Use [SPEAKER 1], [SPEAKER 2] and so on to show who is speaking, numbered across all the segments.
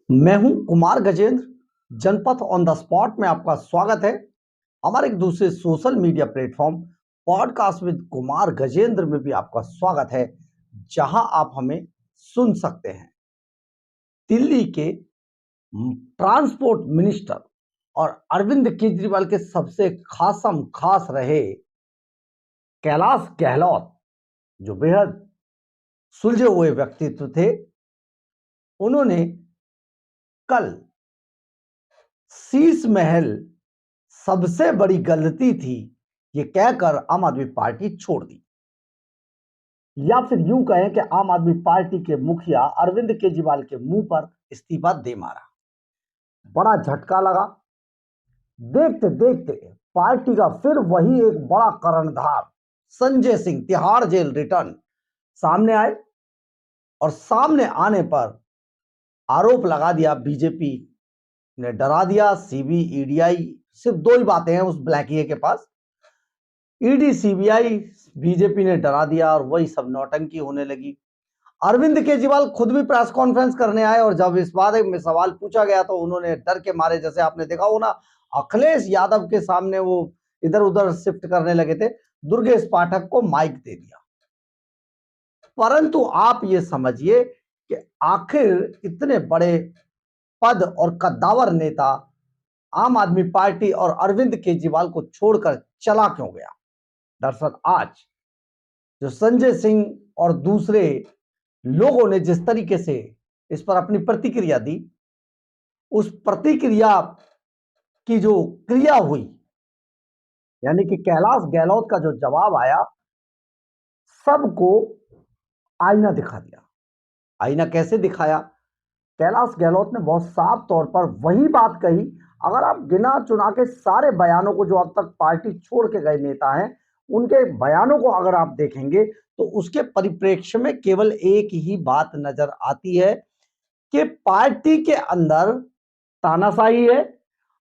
[SPEAKER 1] मैं हूं कुमार गजेंद्र। जनपथ on the spot में आपका स्वागत है। हमारे एक दूसरे social media platform podcast with Kumar Gajendra में भी आपका स्वागत है, जहां आप हमें सुन सकते हैं। दिल्ली के ट्रांसपोर्ट मिनिस्टर और अरविंद केजरीवाल के सबसे खासम खास रहे कैलाश गहलोत, जो बेहद सुलझे हुए व्यक्तित्व थे, उन्होंने कल शीश महल सबसे बड़ी गलती थी ये कहकर आम आदमी पार्टी छोड़ दी, या फिर यूं कहें कि आम आदमी पार्टी के मुखिया अरविंद केजरीवाल के मुंह पर इस्तीफा दे मारा। बड़ा झटका लगा। देखते देखते पार्टी का फिर वही एक बड़ा कर्णधार संजय सिंह तिहाड़ जेल रिटर्न सामने आए और सामने आने पर आरोप लगा दिया, बीजेपी ने डरा दिया। सीबीईडीआई सिर्फ दो ही बातें हैं उस ब्लैकिए के पास, ईडी सीबीआई, बीजेपी ने डरा दिया और वही सब नौटंकी होने लगी। अरविंद केजरीवाल खुद भी प्रेस कॉन्फ्रेंस करने आए और जब इस बारे में सवाल पूछा गया तो उन्होंने डर के मारे, जैसे आपने देखा हो ना, अखिलेश यादव के सामने वो इधर उधर शिफ्ट करने लगे थे, दुर्गेश पाठक को माइक दे दिया। परंतु आप ये समझिए कि आखिर इतने बड़े पद और कद्दावर नेता आम आदमी पार्टी और अरविंद केजरीवाल को छोड़कर चला क्यों गया। दरअसल आज जो संजय सिंह और दूसरे लोगों ने जिस तरीके से इस पर अपनी प्रतिक्रिया दी, उस प्रतिक्रिया की जो क्रिया हुई, यानी कि कैलाश गहलोत का जो जवाब आया, सबको आईना दिखा दिया। आईना कैसे दिखाया? कैलाश गहलोत ने बहुत साफ तौर पर वही बात कही। अगर आप गिना चुना के सारे बयानों को, जो अब तक पार्टी छोड़ के गए नेता हैं, उनके बयानों को अगर आप देखेंगे तो उसके परिप्रेक्ष्य में केवल एक ही बात नजर आती है कि पार्टी के अंदर तानाशाही है।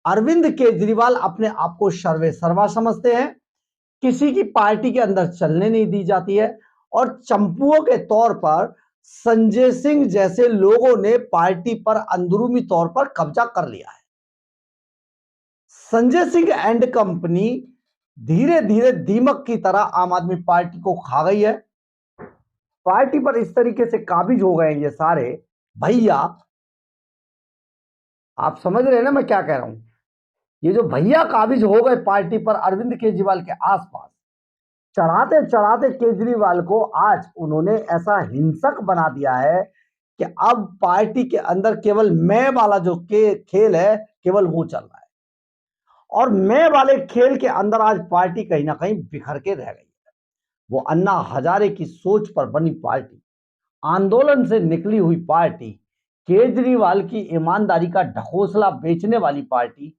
[SPEAKER 1] अरविंद केजरीवाल अपने आप को सर्वे सर्वा समझते हैं, किसी की पार्टी के अंदर चलने नहीं दी जाती है, और चंपुओं के तौर पर संजय सिंह जैसे लोगों ने पार्टी पर अंदरूनी तौर पर कब्जा कर लिया है। संजय सिंह एंड कंपनी धीरे धीरे दीमक की तरह आम आदमी पार्टी को खा गई है। पार्टी पर इस तरीके से काबिज हो गए ये सारे भैया। आप समझ रहे हैं ना मैं क्या कह रहा हूं? ये जो भैया काबिज हो गए पार्टी पर अरविंद केजरीवाल के आसपास, चढ़ाते चढ़ाते केजरीवाल को आज उन्होंने ऐसा हिंसक बना दिया है कि अब पार्टी के अंदर केवल मैं वाला जो खेल है, केवल वो चल रहा है। और मैं वाले खेल के अंदर आज पार्टी कहीं ना कहीं बिखर के रह गई है। वो अन्ना हजारे की सोच पर बनी पार्टी, आंदोलन से निकली हुई पार्टी, केजरीवाल की ईमानदारी का ढकोसला बेचने वाली पार्टी,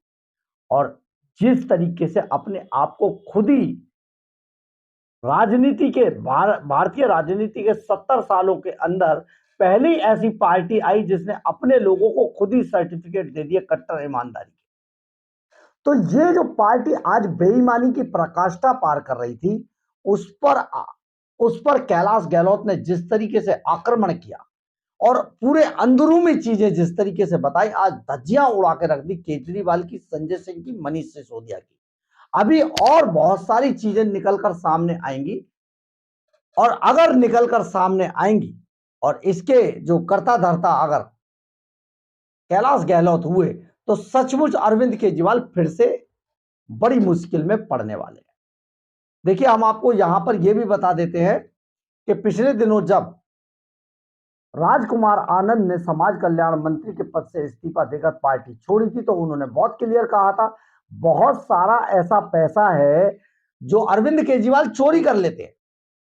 [SPEAKER 1] और जिस तरीके से अपने आप को खुद ही राजनीति के भारतीय राजनीति के 70 सालों के अंदर पहली ऐसी पार्टी आई जिसने अपने लोगों को खुद ही सर्टिफिकेट दे दिए कट्टर ईमानदारी के। तो ये जो पार्टी आज बेईमानी की प्रकाष्ठा पार कर रही थी, उस पर कैलाश गहलोत ने जिस तरीके से आक्रमण किया और पूरे अंदरूनी चीजें जिस तरीके से बताई, आज धज्जियां उड़ा के रख दी केजरीवाल की, संजय सिंह की, मनीष सिसोदिया की। अभी और बहुत सारी चीजें निकलकर सामने आएंगी, और अगर निकलकर सामने आएंगी और इसके जो कर्ता धर्ता अगर कैलाश गहलोत हुए, तो सचमुच अरविंद केजरीवाल फिर से बड़ी मुश्किल में पड़ने वाले हैं। देखिए, हम आपको यहां पर यह भी बता देते हैं कि पिछले दिनों जब राजकुमार आनंद ने समाज कल्याण मंत्री के पद से इस्तीफा देकर पार्टी छोड़ी थी, तो उन्होंने बहुत क्लियर कहा था, बहुत सारा ऐसा पैसा है जो अरविंद केजरीवाल चोरी कर लेते हैं,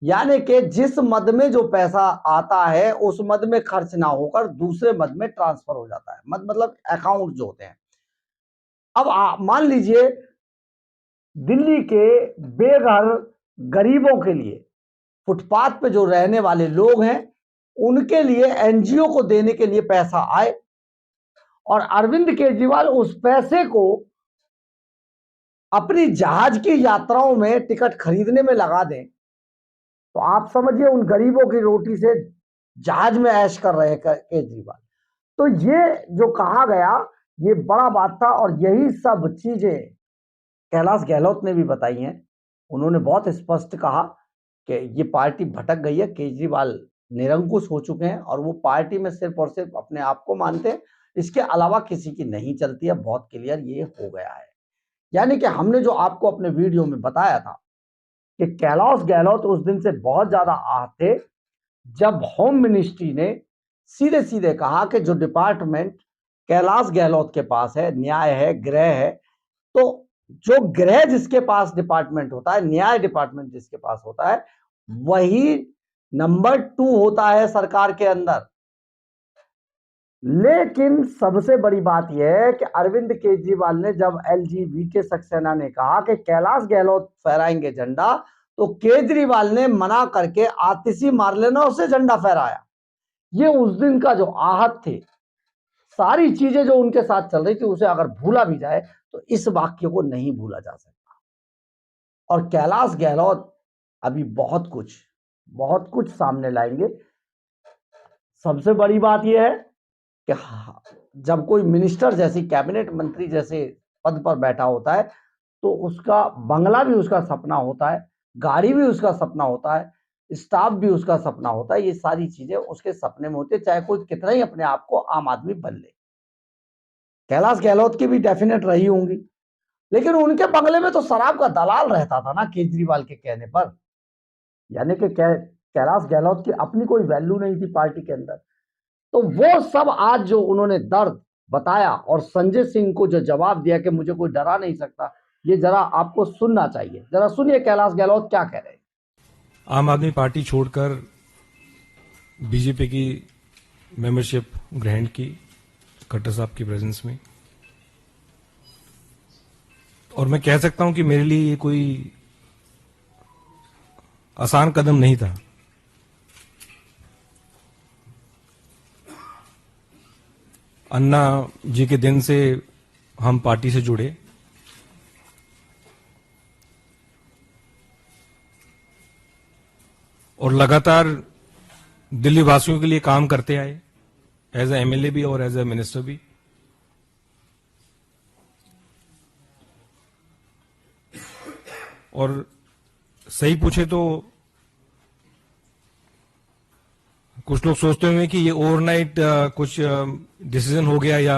[SPEAKER 1] यानी कि जिस मद में जो पैसा आता है उस मद में खर्च ना होकर दूसरे मद में ट्रांसफर हो जाता है। मद मतलब अकाउंट जो होते हैं। अब मान लीजिए दिल्ली के बेघर गरीबों के लिए, फुटपाथ पे जो रहने वाले लोग हैं, उनके लिए एनजीओ को देने के लिए पैसा आए और अरविंद केजरीवाल उस पैसे को अपनी जहाज की यात्राओं में टिकट खरीदने में लगा दें, तो आप समझिए उन गरीबों की रोटी से जहाज में ऐश कर रहे हैं केजरीवाल। तो ये जो कहा गया ये बड़ा बात था और यही सब चीजें कैलाश गहलोत ने भी बताई हैं। उन्होंने बहुत स्पष्ट कहा कि ये पार्टी भटक गई है, केजरीवाल निरंकुश हो चुके हैं और वो पार्टी में सिर्फ और सिर्फ अपने आप को मानते हैं, इसके अलावा किसी की नहीं चलती है। बहुत क्लियर ये हो गया है। यानी कि हमने जो आपको अपने वीडियो में बताया था कि कैलाश गहलोत उस दिन से बहुत ज्यादा आहत थे जब होम मिनिस्ट्री ने सीधे सीधे कहा कि जो डिपार्टमेंट कैलाश गहलोत के पास है, न्याय है, गृह है, तो जो गृह जिसके पास डिपार्टमेंट होता है, न्याय डिपार्टमेंट जिसके पास होता है, वही नंबर 2 होता है सरकार के अंदर। लेकिन सबसे बड़ी बात यह है कि अरविंद केजरीवाल ने जब एलजीबीटी सक्सेना ने कहा कि कैलाश गहलोत फहराएंगे झंडा, तो केजरीवाल ने मना करके आतिशी मार्लेना से झंडा फहराया। ये उस दिन का जो आहत थे, सारी चीजें जो उनके साथ चल रही थी, उसे अगर भूला भी जाए तो इस वाक्य को नहीं भूला जा सकता। और कैलाश गहलोत अभी बहुत कुछ सामने लाएंगे। सबसे बड़ी बात यह है कि जब कोई मिनिस्टर जैसी, कैबिनेट मंत्री जैसे पद पर बैठा होता है तो उसका बंगला भी उसका सपना होता है, गाड़ी भी उसका सपना होता है, स्टाफ भी उसका सपना होता है। ये सारी चीजें उसके सपने में होती है, चाहे कोई कितना ही अपने आप को आम आदमी बन ले। कैलाश गहलोत की भी डेफिनेट रही होंगी, लेकिन उनके बंगले में तो शराब का दलाल रहता था ना केजरीवाल के कहने पर। यानी कि कैलाश गहलोत की अपनी कोई वैल्यू नहीं थी पार्टी के अंदर। तो वो सब आज जो उन्होंने दर्द बताया और संजय सिंह को जो जवाब दिया कि मुझे कोई डरा नहीं सकता, ये जरा आपको सुनना चाहिए। जरा सुनिए कैलाश गहलोत क्या कह रहे हैं।
[SPEAKER 2] आम आदमी पार्टी छोड़कर बीजेपी की मेंबरशिप ग्रहण की खट्टर साहब की प्रेजेंस में, और मैं कह सकता हूं कि मेरे लिए ये कोई आसान कदम नहीं था। अन्ना जी के दिन से हम पार्टी से जुड़े और लगातार दिल्ली वासियों के लिए काम करते आए, एज ए एमएलए भी और एज ए मिनिस्टर भी। और सही पूछे तो कुछ लोग सोचते होंगे कि ये ओवरनाइट कुछ डिसीजन हो गया या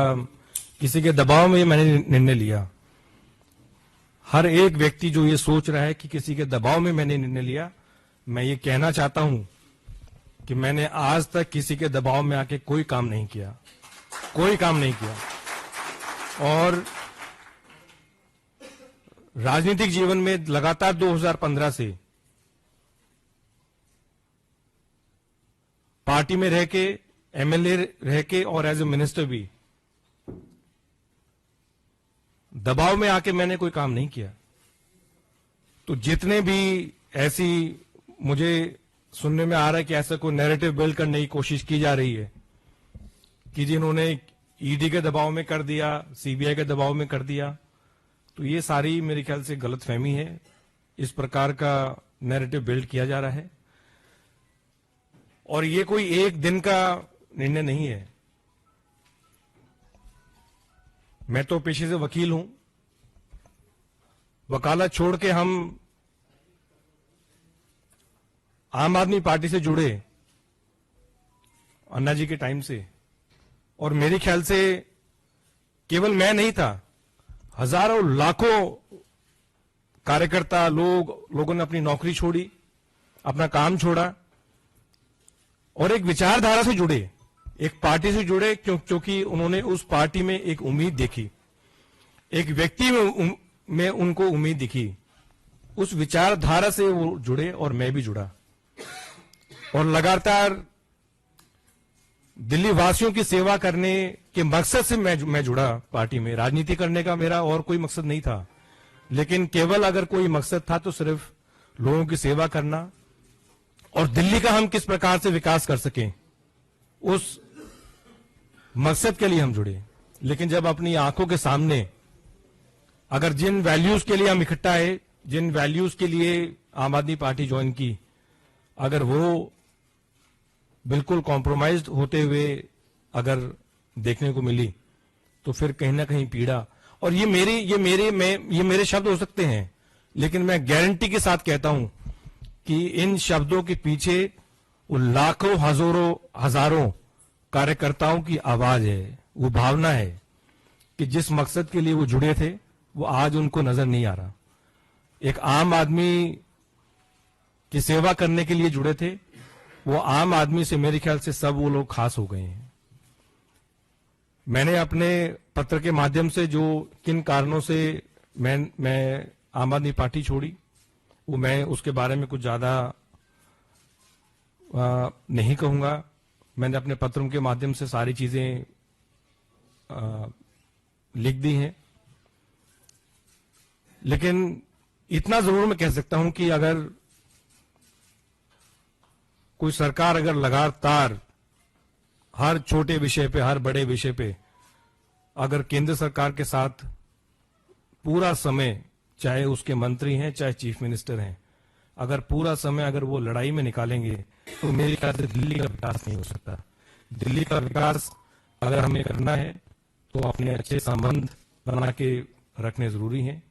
[SPEAKER 2] किसी के दबाव में मैंने निर्णय लिया। हर एक व्यक्ति जो ये सोच रहा है कि किसी के दबाव में मैंने निर्णय लिया, मैं ये कहना चाहता हूं कि मैंने आज तक किसी के दबाव में आके कोई काम नहीं किया, कोई काम नहीं किया। और राजनीतिक जीवन में लगातार 2015 से पार्टी में रह के, एमएलए रह के और एज ए मिनिस्टर भी दबाव में आके मैंने कोई काम नहीं किया। तो जितने भी ऐसी मुझे सुनने में आ रहा है कि ऐसा कोई नैरेटिव बिल्ड करने की कोशिश की जा रही है कि जिन्होंने ईडी के दबाव में कर दिया, सीबीआई के दबाव में कर दिया, तो ये सारी मेरे ख्याल से गलतफहमी है। इस प्रकार का नैरेटिव बिल्ड किया जा रहा है और ये कोई एक दिन का निर्णय नहीं है। मैं तो पेशे से वकील हूं, वकालत छोड़ के हम आम आदमी पार्टी से जुड़े अन्ना जी के टाइम से, और मेरे ख्याल से केवल मैं नहीं था, हजारों लाखों कार्यकर्ता लोगों ने अपनी नौकरी छोड़ी, अपना काम छोड़ा और एक विचारधारा से जुड़े, एक पार्टी से जुड़े, क्योंकि उन्होंने उस पार्टी में एक उम्मीद देखी, एक व्यक्ति में उनको उम्मीद दिखी। उस विचारधारा से वो जुड़े और मैं भी जुड़ा और लगातार दिल्ली वासियों की सेवा करने के मकसद से मैं जुड़ा पार्टी में। राजनीति करने का मेरा और कोई मकसद नहीं था, लेकिन केवल अगर कोई मकसद था तो सिर्फ लोगों की सेवा करना और दिल्ली का हम किस प्रकार से विकास कर सकें, उस मकसद के लिए हम जुड़े। लेकिन जब अपनी आंखों के सामने अगर जिन वैल्यूज के लिए हम इकट्ठा है, जिन वैल्यूज के लिए आम आदमी पार्टी ज्वाइन की, अगर वो बिल्कुल कॉम्प्रोमाइज्ड होते हुए अगर देखने को मिली तो फिर कहीं ना कहीं पीड़ा, और ये मेरे शब्द हो सकते हैं, लेकिन मैं गारंटी के साथ कहता हूं कि इन शब्दों के पीछे वो लाखों हजारों कार्यकर्ताओं की आवाज है, वो भावना है कि जिस मकसद के लिए वो जुड़े थे वो आज उनको नजर नहीं आ रहा। एक आम आदमी की सेवा करने के लिए जुड़े थे, वो आम आदमी से मेरे ख्याल से सब वो लोग खास हो गए हैं। मैंने अपने पत्र के माध्यम से जो किन कारणों से मैं आम आदमी पार्टी छोड़ी, वो मैं उसके बारे में कुछ ज्यादा नहीं कहूंगा। मैंने अपने पत्रों के माध्यम से सारी चीजें लिख दी हैं, लेकिन इतना जरूर मैं कह सकता हूं कि अगर कोई सरकार अगर लगातार हर छोटे विषय पे, हर बड़े विषय पे अगर केंद्र सरकार के साथ पूरा समय, चाहे उसके मंत्री हैं चाहे चीफ मिनिस्टर हैं, अगर पूरा समय अगर वो लड़ाई में निकालेंगे तो मेरे ख्याल से दिल्ली का विकास नहीं हो सकता। दिल्ली का विकास अगर हमें करना है तो अपने अच्छे संबंध बना के रखने जरूरी हैं।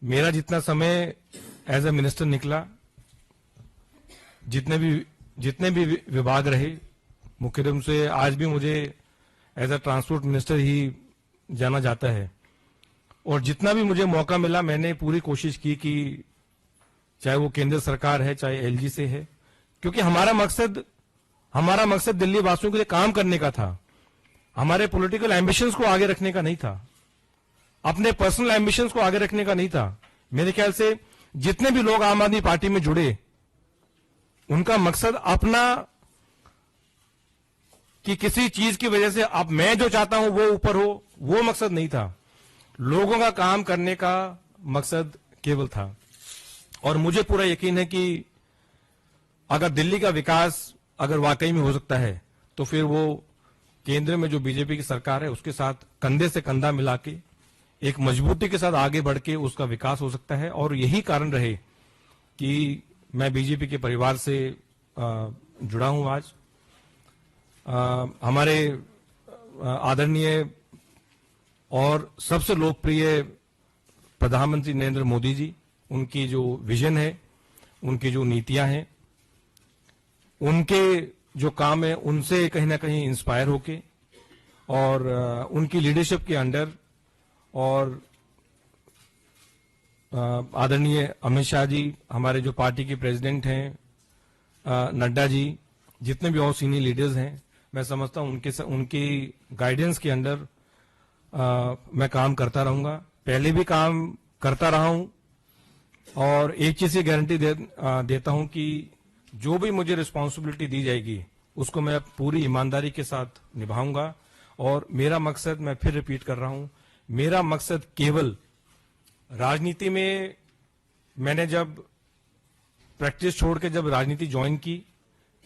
[SPEAKER 2] मेरा जितना समय एज ए मिनिस्टर निकला, जितने भी विभाग रहे, मुख्य रूप से आज भी मुझे एज ए ट्रांसपोर्ट मिनिस्टर ही जाना जाता है, और जितना भी मुझे मौका मिला मैंने पूरी कोशिश की कि चाहे वो केंद्र सरकार है चाहे एलजी से है, क्योंकि हमारा मकसद दिल्ली वासियों के लिए काम करने का था। हमारे पॉलिटिकल एम्बिशंस को आगे रखने का नहीं था, अपने पर्सनल एम्बिशंस को आगे रखने का नहीं था। मेरे ख्याल से जितने भी लोग आम आदमी पार्टी में जुड़े, उनका मकसद अपना, कि किसी चीज की वजह से अब मैं जो चाहता हूं वो ऊपर हो, वो मकसद नहीं था। लोगों का काम करने का मकसद केवल था। और मुझे पूरा यकीन है कि अगर दिल्ली का विकास अगर वाकई में हो सकता है तो फिर वो केंद्र में जो बीजेपी की सरकार है उसके साथ कंधे से कंधा मिला के एक मजबूती के साथ आगे बढ़ के उसका विकास हो सकता है। और यही कारण रहे कि मैं बीजेपी के परिवार से जुड़ा हूं आज। हमारे आदरणीय और सबसे लोकप्रिय प्रधानमंत्री नरेंद्र मोदी जी, उनकी जो विजन है, उनकी जो नीतियां हैं, उनके जो काम है, उनसे कहीं ना कहीं इंस्पायर होके और उनकी लीडरशिप के अंडर, और आदरणीय अमित शाह जी, हमारे जो पार्टी के प्रेसिडेंट हैं, नड्डा जी, जितने भी और सीनियर लीडर्स हैं, मैं समझता हूं उनकी गाइडेंस के अंडर मैं काम करता रहूंगा। पहले भी काम करता रहा हूं, और एक चीज की गारंटी देता हूं कि जो भी मुझे रिस्पॉन्सिबिलिटी दी जाएगी उसको मैं पूरी ईमानदारी के साथ निभाऊंगा। और मेरा मकसद, मैं फिर रिपीट कर रहा हूं, मेरा मकसद केवल राजनीति में, मैंने जब प्रैक्टिस छोड़ के जब राजनीति ज्वाइन की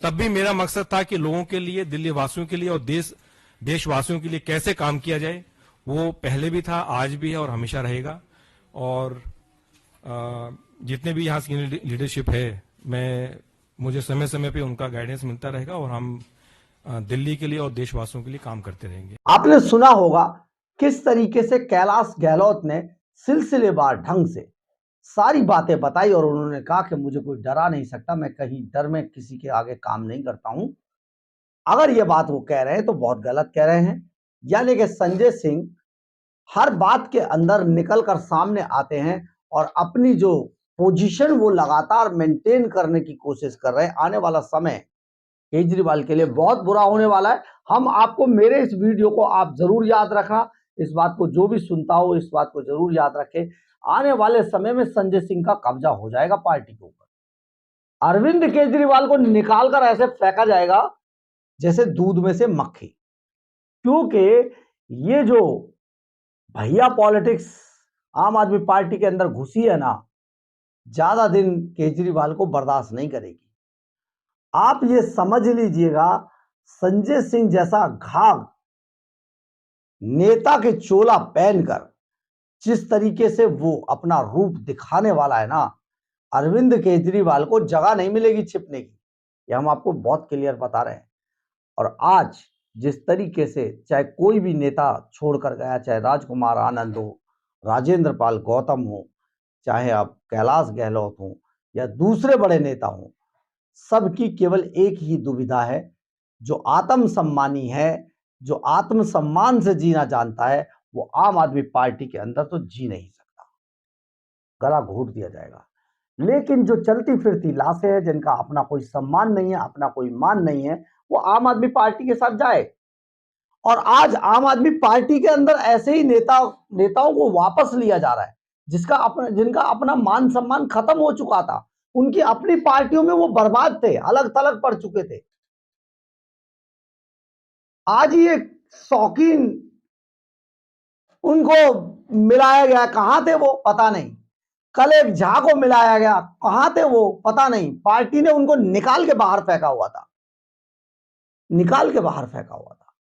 [SPEAKER 2] तब भी मेरा मकसद था कि लोगों के लिए, दिल्ली वासियों के लिए और देशवासियों के लिए कैसे काम किया जाए। वो पहले भी था, आज भी है और हमेशा रहेगा। और जितने भी यहाँ सीनियर लीडरशिप है, मुझे समय समय पे उनका गाइडेंस मिलता रहेगा और हम दिल्ली के लिए और देशवासियों के लिए काम करते रहेंगे।
[SPEAKER 1] आपने सुना होगा किस तरीके से कैलाश गहलोत ने सिलसिलेवार ढंग से सारी बातें बताई, और उन्होंने कहा कि मुझे कोई डरा नहीं सकता, मैं कहीं डर में किसी के आगे काम नहीं करता हूं। अगर ये बात वो कह रहे हैं तो बहुत गलत कह रहे हैं। यानी कि संजय सिंह हर बात के अंदर निकलकर सामने आते हैं और अपनी जो पोजीशन वो लगातार मेंटेन करने की कोशिश कर रहे हैं। आने वाला समय केजरीवाल के लिए बहुत बुरा होने वाला है। हम आपको, मेरे इस वीडियो को आप जरूर याद रखना, इस बात को जो भी सुनता हो इस बात को जरूर याद रखे। आने वाले समय में संजय सिंह का कब्जा हो जाएगा पार्टी के ऊपर। अरविंद केजरीवाल को निकालकर ऐसे फेंका जाएगा जैसे दूध में से मक्खी, क्योंकि ये जो भैया पॉलिटिक्स आम आदमी पार्टी के अंदर घुसी है ना, ज्यादा दिन केजरीवाल को बर्दाश्त नहीं करेगी। आप ये समझ लीजिएगा, संजय सिंह जैसा घाघ नेता के चोला पहनकर जिस तरीके से वो अपना रूप दिखाने वाला है ना, अरविंद केजरीवाल को जगह नहीं मिलेगी छिपने की। ये हम आपको बहुत क्लियर बता रहे हैं। और आज जिस तरीके से चाहे कोई भी नेता छोड़कर गया, चाहे राजकुमार आनंद हो, राजेंद्र पाल गौतम हो, चाहे अब कैलाश गहलोत हो या दूसरे बड़े नेता हो, सबकी केवल एक ही दुविधा है, जो आत्मसम्मानी है, जो आत्मसम्मान से जीना जानता है, वो आम आदमी पार्टी के अंदर तो जी नहीं सकता, गला घोट दिया जाएगा। लेकिन जो चलती फिरती लाशें हैं, जिनका अपना कोई सम्मान नहीं है, अपना कोई मान नहीं है, वो आम आदमी पार्टी के साथ जाए। और आज आम आदमी पार्टी के अंदर ऐसे ही नेताओं को वापस लिया जा रहा है, जिनका अपना मान सम्मान खत्म हो चुका था, उनकी अपनी पार्टियों में वो बर्बाद थे, अलग थलग पड़ चुके थे। आज ये शौकीन उनको मिलाया गया, कहां थे वो पता नहीं। कल एक झा को मिलाया गया, कहां थे वो पता नहीं। पार्टी ने उनको निकाल के बाहर फेंका हुआ था, निकाल के बाहर फेंका हुआ था।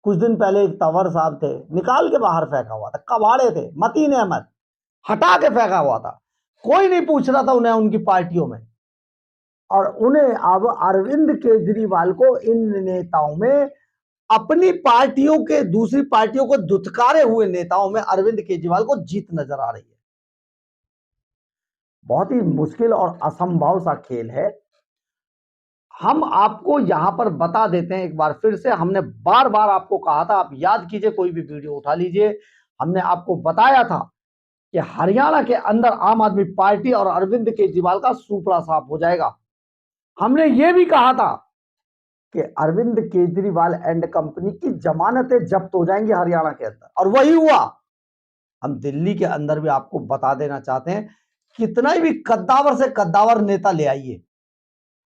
[SPEAKER 1] कुछ दिन पहले एक तंवर साहब थे, निकाल के बाहर फेंका हुआ था। कबाड़े थे, मतीन अहमद, हटा के फेंका हुआ था। कोई नहीं पूछ रहा था उन्हें उनकी पार्टियों में। और उन्हें अब अरविंद केजरीवाल को इन नेताओं में, अपनी पार्टियों के दूसरी पार्टियों को दुत्कारे हुए नेताओं में अरविंद केजरीवाल को जीत नजर आ रही है। बहुत ही मुश्किल और असंभव सा खेल है। हम आपको यहां पर बता देते हैं एक बार फिर से, हमने बार बार आपको कहा था, आप याद कीजिए, कोई भी वीडियो उठा लीजिए, हमने आपको बताया था कि हरियाणा के अंदर आम आदमी पार्टी और अरविंद केजरीवाल का सूपड़ा साफ हो जाएगा। हमने ये भी कहा था कि अरविंद केजरीवाल एंड कंपनी की जमानतें जब्त हो जाएंगी हरियाणा के अंदर, और वही हुआ। हम दिल्ली के अंदर भी आपको बता देना चाहते हैं, कितना भी कद्दावर से कद्दावर नेता ले आइए,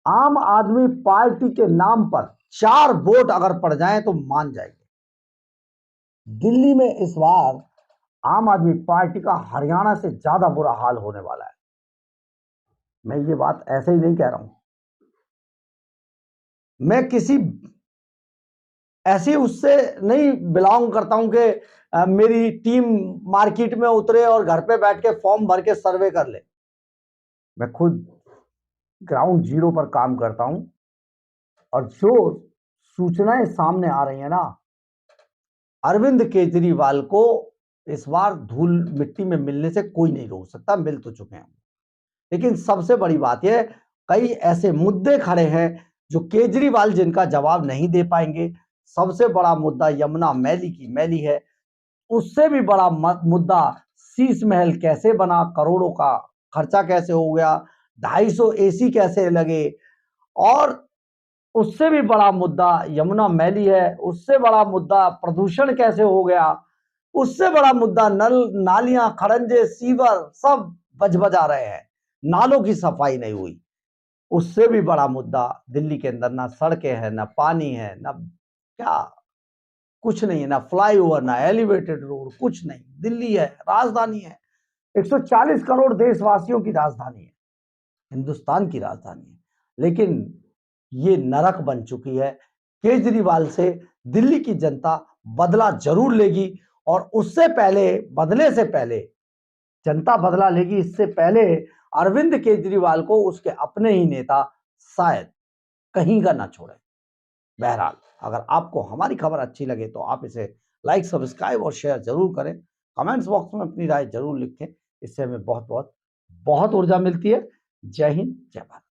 [SPEAKER 1] आम आदमी पार्टी के नाम पर 4 वोट अगर पड़ जाएं तो मान जाएंगे। दिल्ली में इस बार आम आदमी पार्टी का हरियाणा से ज्यादा बुरा हाल होने वाला है। मैं ये बात ऐसे ही नहीं कह रहा हूं, मैं किसी ऐसी उससे नहीं बिलोंग करता हूं कि मेरी टीम मार्केट में उतरे और घर पे बैठ के फॉर्म भर के सर्वे कर ले। मैं खुद ग्राउंड जीरो पर काम करता हूं, और जो सूचनाएं सामने आ रही है ना, अरविंद केजरीवाल को इस बार धूल मिट्टी में मिलने से कोई नहीं रोक सकता, मिल तो चुके हैं। लेकिन सबसे बड़ी बात यह, कई ऐसे मुद्दे खड़े हैं जो केजरीवाल जिनका जवाब नहीं दे पाएंगे। सबसे बड़ा मुद्दा यमुना मैली की मैली है, उससे भी बड़ा मुद्दा शीश महल कैसे बना, करोड़ों का खर्चा कैसे हो गया, 250 एसी कैसे लगे, और उससे भी बड़ा मुद्दा यमुना मैली है। उससे बड़ा मुद्दा प्रदूषण कैसे हो गया, उससे बड़ा मुद्दा नल नालियां खड़ंजे सीवर सब बजबजा रहे हैं, नालों की सफाई नहीं हुई। उससे भी बड़ा मुद्दा दिल्ली के अंदर ना सड़कें हैं, ना पानी है, ना क्या कुछ नहीं है, ना फ्लाईओवर, ना एलिवेटेड रोड, कुछ नहीं। दिल्ली है, राजधानी है, 140 करोड़ देशवासियों की राजधानी है, हिंदुस्तान की राजधानी है। लेकिन ये नरक बन चुकी है। केजरीवाल से दिल्ली की जनता बदला जरूर लेगी, और उससे पहले, बदले से पहले जनता बदला लेगी, इससे पहले अरविंद केजरीवाल को उसके अपने ही नेता शायद कहीं का ना छोड़े। बहरहाल, अगर आपको हमारी खबर अच्छी लगे तो आप इसे लाइक, सब्सक्राइब और शेयर जरूर करें। कमेंट्स बॉक्स में अपनी राय जरूर लिखें, इससे हमें बहुत बहुत बहुत ऊर्जा मिलती है। जय हिंद, जय भारत।